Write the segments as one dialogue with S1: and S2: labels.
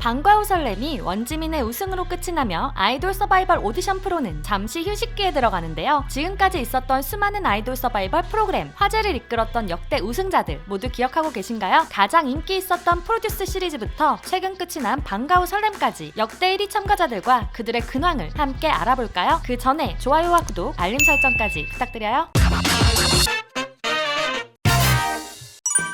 S1: 방과 후 설렘이 원지민의 우승으로 끝이 나며 아이돌 서바이벌 오디션 프로는 잠시 휴식기에 들어가는데요. 지금까지 있었던 수많은 아이돌 서바이벌 프로그램, 화제를 이끌었던 역대 우승자들 모두 기억하고 계신가요? 가장 인기 있었던 프로듀스 시리즈부터 최근 끝이 난 방과 후 설렘까지 역대 1위 참가자들과 그들의 근황을 함께 알아볼까요? 그 전에 좋아요와 구독, 알림 설정까지 부탁드려요.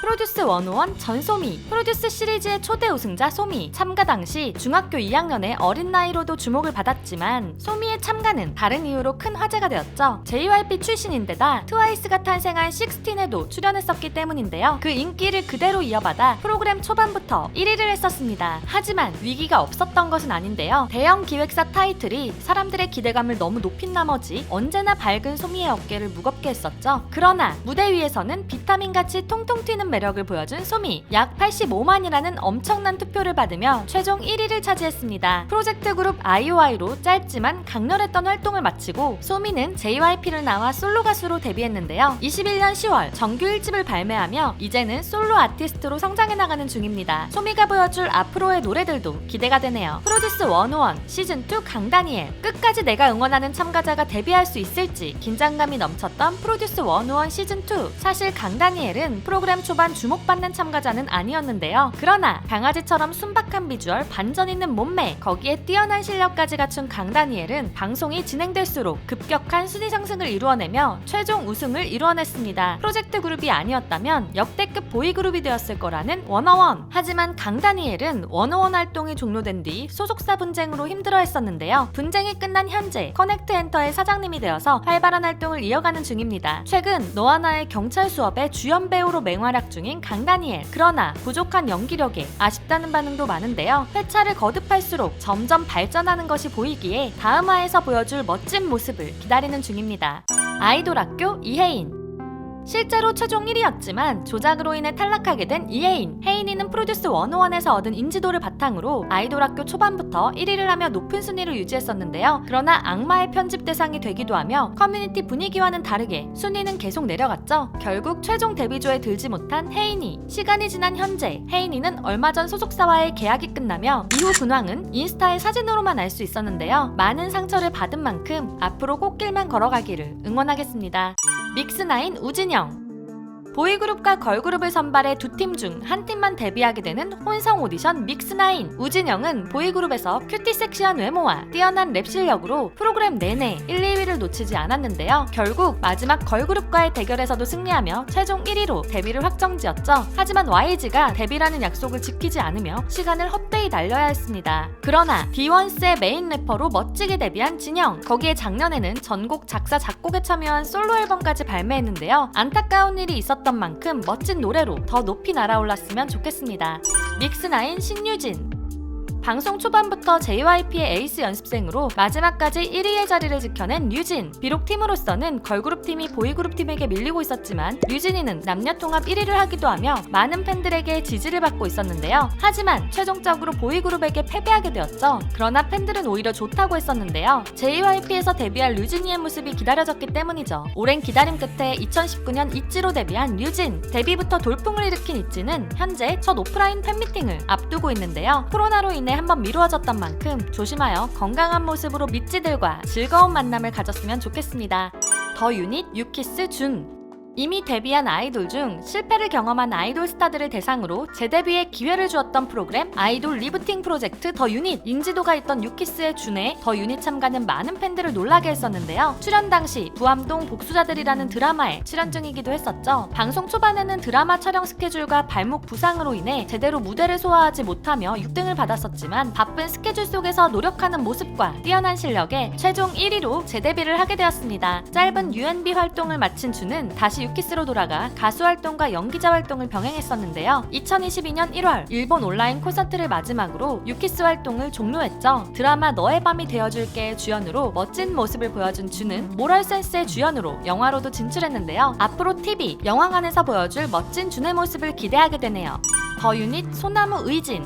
S1: 프로듀스 101 전소미. 프로듀스 시리즈의 초대 우승자 소미. 참가 당시 중학교 2학년의 어린 나이로도 주목을 받았지만 소미의 참가는 다른 이유로 큰 화제가 되었죠. JYP 출신인데다 트와이스가 탄생한 16에도 출연했었기 때문인데요. 그 인기를 그대로 이어받아 프로그램 초반부터 1위를 했었습니다. 하지만 위기가 없었던 것은 아닌데요. 대형 기획사 타이틀이 사람들의 기대감을 너무 높인 나머지 언제나 밝은 소미의 어깨를 무겁게 했었죠. 그러나 무대 위에서는 비타민같이 통통 튀는 매력을 보여준 소미. 약 85만이라는 엄청난 투표를 받으며 최종 1위를 차지했습니다. 프로젝트 그룹 IOI로 짧지만 강렬했던 활동을 마치고 소미는 JYP를 나와 솔로 가수로 데뷔했는데요. 21년 10월 정규 1집을 발매하며 이제는 솔로 아티스트로 성장해 나가는 중입니다. 소미가 보여줄 앞으로의 노래들도 기대가 되네요. 프로듀스 101 시즌2 강다니엘. 끝까지 내가 응원하는 참가자가 데뷔할 수 있을지 긴장감이 넘쳤던 프로듀스 101 시즌2. 사실 강다니엘은 프로그램 초반 주목받는 참가자는 아니었는데요. 그러나 강아지처럼 순박한 비주얼, 반전 있는 몸매, 거기에 뛰어난 실력까지 갖춘 강다니엘은 방송이 진행될수록 급격한 순위 상승을 이루어내며 최종 우승을 이루어냈습니다. 프로젝트 그룹이 아니었다면 역대급 보이그룹이 되었을 거라는 101. 하지만 강다니엘은 101 활동이 종료된 뒤 소속사 분쟁으로 힘들어했었는데요. 분쟁이 끝난 현재 커넥트 엔터의 사장님이 되어서 활발한 활동을 이어가는 중입니다. 최근 너와 나의 경찰 수업의 주연 배우로 맹활약 중인 강다니엘. 그러나 부족한 연기력에 아쉽다는 반응도 많은데요. 회차를 거듭할수록 점점 발전하는 것이 보이기에 다음 화에서 보여줄 멋진 모습을 기다리는 중입니다. 아이돌 학교 이혜인. 실제로 최종 1위였지만 조작으로 인해 탈락하게 된 이혜인. 혜인이는 프로듀스 101에서 얻은 인지도를 바탕으로 아이돌 학교 초반부터 1위를 하며 높은 순위를 유지했었는데요. 그러나 악마의 편집 대상이 되기도 하며 커뮤니티 분위기와는 다르게 순위는 계속 내려갔죠. 결국 최종 데뷔조에 들지 못한 혜인이. 시간이 지난 현재 혜인이는 얼마 전 소속사와의 계약이 끝나며 이후 근황은 인스타의 사진으로만 알 수 있었는데요. 많은 상처를 받은 만큼 앞으로 꽃길만 걸어가기를 응원하겠습니다. 믹스9 우진영. 보이그룹과 걸그룹을 선발해 두 팀 중 한 팀만 데뷔하게 되는 혼성 오디션 믹스9. 우진영은 보이그룹에서 큐티 섹시한 외모와 뛰어난 랩 실력으로 프로그램 내내 1, 2위를 놓치지 않았는데요. 결국 마지막 걸그룹과의 대결에서도 승리하며 최종 1위로 데뷔를 확정지었죠. 하지만 YG가 데뷔라는 약속을 지키지 않으며 시간을 헛되이 날려야 했습니다. 그러나 D1스의 메인 래퍼로 멋지게 데뷔한 진영. 거기에 작년에는 전곡 작사 작곡에 참여한 솔로 앨범까지 발매했는데요. 안타까운 일이 있었던 만큼 멋진 노래로 더 높이 날아올랐으면 좋겠습니다. 믹스9 신유진. 방송 초반부터 JYP의 에이스 연습생으로 마지막까지 1위의 자리를 지켜낸 류진. 비록 팀으로서는 걸그룹 팀이 보이그룹 팀에게 밀리고 있었지만 류진이는 남녀 통합 1위를 하기도 하며 많은 팬들에게 지지를 받고 있었는데요. 하지만 최종적으로 보이그룹에게 패배하게 되었죠. 그러나 팬들은 오히려 좋다고 했었는데요. JYP에서 데뷔할 류진이의 모습이 기다려졌기 때문이죠. 오랜 기다림 끝에 2019년 있지로 데뷔한 류진. 데뷔부터 돌풍을 일으킨 있지는 현재 첫 오프라인 팬미팅을 앞두고 있는데요. 코로나로 인해 한번 미루어졌던 만큼 조심하여 건강한 모습으로 미찌들과 즐거운 만남을 가졌으면 좋겠습니다. 더 유닛 유키스 준. 이미 데뷔한 아이돌 중 실패를 경험한 아이돌 스타들을 대상으로 재데뷔의 기회를 주었던 프로그램 아이돌 리부팅 프로젝트 더 유닛. 인지도가 있던 유키스의 준에 더 유닛 참가는 많은 팬들을 놀라게 했었는데요. 출연 당시 부암동 복수자들이라는 드라마에 출연 중이기도 했었죠. 방송 초반에는 드라마 촬영 스케줄과 발목 부상으로 인해 제대로 무대를 소화하지 못하며 6등을 받았었지만 바쁜 스케줄 속에서 노력하는 모습과 뛰어난 실력에 최종 1위로 재데뷔를 하게 되었습니다. 짧은 UNB 활동을 마친 준은 다시 유키스로 돌아가 가수 활동과 연기자 활동을 병행했었는데요. 2022년 1월 일본 온라인 콘서트를 마지막으로 유키스 활동을 종료했죠. 드라마 너의 밤이 되어줄게의 주연으로 멋진 모습을 보여준 준은 모럴센스의 주연으로 영화로도 진출했는데요. 앞으로 TV, 영화관에서 보여줄 멋진 준의 모습을 기대하게 되네요. 더 유닛 소나무 의진.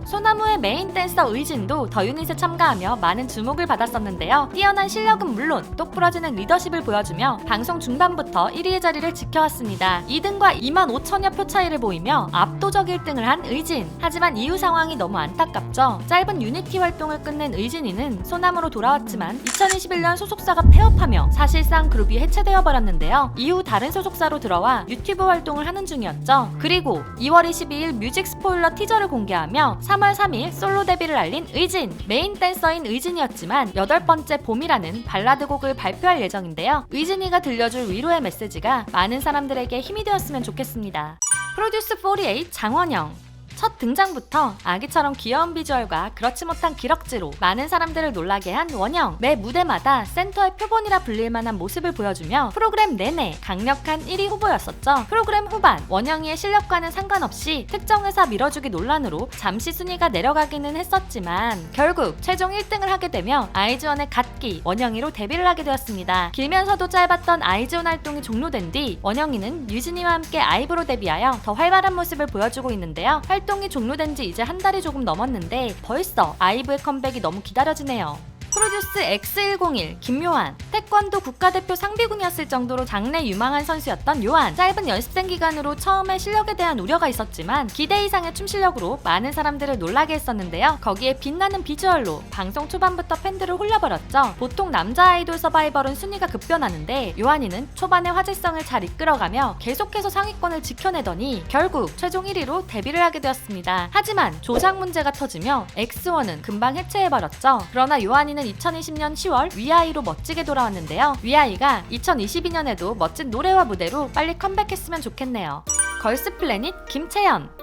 S1: 소나무의 메인 댄서 의진도 더 유닛에 참가하며 많은 주목을 받았었는데요. 뛰어난 실력은 물론 똑부러지는 리더십을 보여주며 방송 중반부터 1위의 자리를 지켜왔습니다. 2등과 25,000여 표 차이를 보이며 압도적 1등을 한 의진. 하지만 이후 상황이 너무 안타깝죠. 짧은 유니티 활동을 끝낸 의진이는 소나무로 돌아왔지만 2021년 소속사가 폐업하며 사실상 그룹이 해체되어 버렸는데요. 이후 다른 소속사로 들어와 유튜브 활동을 하는 중이었죠. 그리고 2월 22일 뮤직 스포일러 티저를 공개하며 3월 3일 솔로 데뷔를 알린 의진. 메인 댄서인 의진이었지만 8번째 봄이라는 발라드 곡을 발표할 예정인데요. 의진이가 들려줄 위로의 메시지가 많은 사람들에게 힘이 되었으면 좋겠습니다. 프로듀스 48 장원영. 첫 등장부터 아기처럼 귀여운 비주얼과 그렇지 못한 기럭지로 많은 사람들을 놀라게 한 원영. 매 무대마다 센터의 표본이라 불릴 만한 모습을 보여주며 프로그램 내내 강력한 1위 후보였었죠. 프로그램 후반 원영이의 실력과는 상관없이 특정 회사 밀어주기 논란으로 잠시 순위가 내려가기는 했었지만 결국 최종 1등을 하게 되며 아이즈원의 갓기 원영이로 데뷔를 하게 되었습니다. 길면서도 짧았던 아이즈원 활동이 종료된 뒤 원영이는 유진이와 함께 아이브로 데뷔하여 더 활발한 모습을 보여주고 있는데요. 활동이 종료된 지 이제 한 달이 조금 넘었는데 벌써 아이브의 컴백이 너무 기다려지네요. 프로듀스 X101 김요한. 태권도 국가대표 상비군이었을 정도로 장래 유망한 선수였던 요한. 짧은 연습생 기간으로 처음에 실력에 대한 우려가 있었지만 기대 이상의 춤 실력으로 많은 사람들을 놀라게 했었는데요. 거기에 빛나는 비주얼로 방송 초반부터 팬들을 홀려버렸죠. 보통 남자 아이돌 서바이벌은 순위가 급변하는데 요한이는 초반에 화제성을 잘 이끌어가며 계속해서 상위권을 지켜내더니 결국 최종 1위로 데뷔를 하게 되었습니다. 하지만 조작 문제가 터지며 X1은 금방 해체해버렸죠. 그러나 요한이는 2020년 10월 위아이로 멋지게 돌아왔는데요. 위아이가 2022년에도 멋진 노래와 무대로 빨리 컴백했으면 좋겠네요. 걸스플래닛 김채연.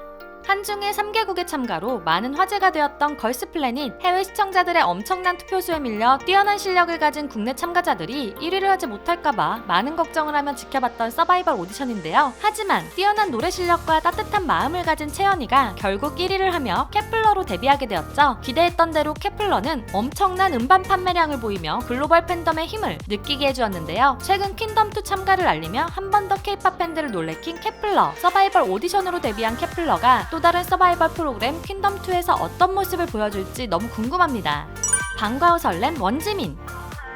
S1: 한중일 3개국의 참가로 많은 화제가 되었던 걸스플래닛. 해외 시청자들의 엄청난 투표수에 밀려 뛰어난 실력을 가진 국내 참가자들이 1위를 하지 못할까봐 많은 걱정을 하며 지켜봤던 서바이벌 오디션인데요. 하지만 뛰어난 노래 실력과 따뜻한 마음을 가진 채연이가 결국 1위를 하며 케플러로 데뷔하게 되었죠. 기대했던 대로 케플러는 엄청난 음반 판매량을 보이며 글로벌 팬덤의 힘을 느끼게 해주었는데요. 최근 킹덤2 참가를 알리며 한 번 더 K-팝 팬들을 놀래킨 케플러. 서바이벌 오디션으로 데뷔한 케플러가 또 다른 서바이벌 프로그램 킹덤2에서 어떤 모습을 보여줄지 너무 궁금합니다. 방과후 설렘 원지민.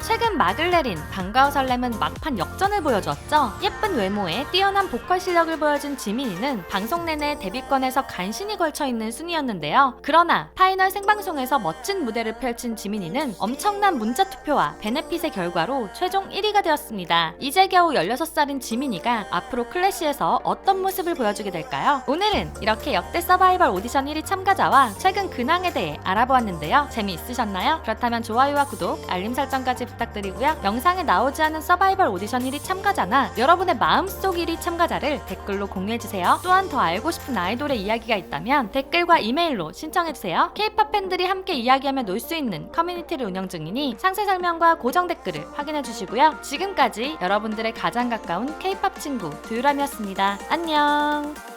S1: 최근 막을 내린 방과후 설렘은 막판 역전을 보여주었죠. 예쁜 외모에 뛰어난 보컬 실력을 보여준 지민이는 방송 내내 데뷔권에서 간신히 걸쳐있는 순위였는데요. 그러나 파이널 생방송에서 멋진 무대를 펼친 지민이는 엄청난 문자 투표와 베네핏의 결과로 최종 1위가 되었습니다. 이제 겨우 16살인 지민이가 앞으로 클래시에서 어떤 모습을 보여주게 될까요? 오늘은 이렇게 역대 서바이벌 오디션 1위 참가자와 최근 근황에 대해 알아보았는데요. 재미있으셨나요? 그렇다면 좋아요와 구독, 알림 설정까지 부탁드리고요. 영상에 나오지 않은 서바이벌 오디션 1위 참가자나 여러분의 마음속 1위 참가자를 댓글로 공유해주세요. 또한 더 알고 싶은 아이돌의 이야기가 있다면 댓글과 이메일로 신청해주세요. K-팝 팬들이 함께 이야기하며 놀 수 있는 커뮤니티를 운영 중이니 상세 설명과 고정 댓글을 확인해주시고요. 지금까지 여러분들의 가장 가까운 K-팝 친구 두유람이었습니다. 안녕.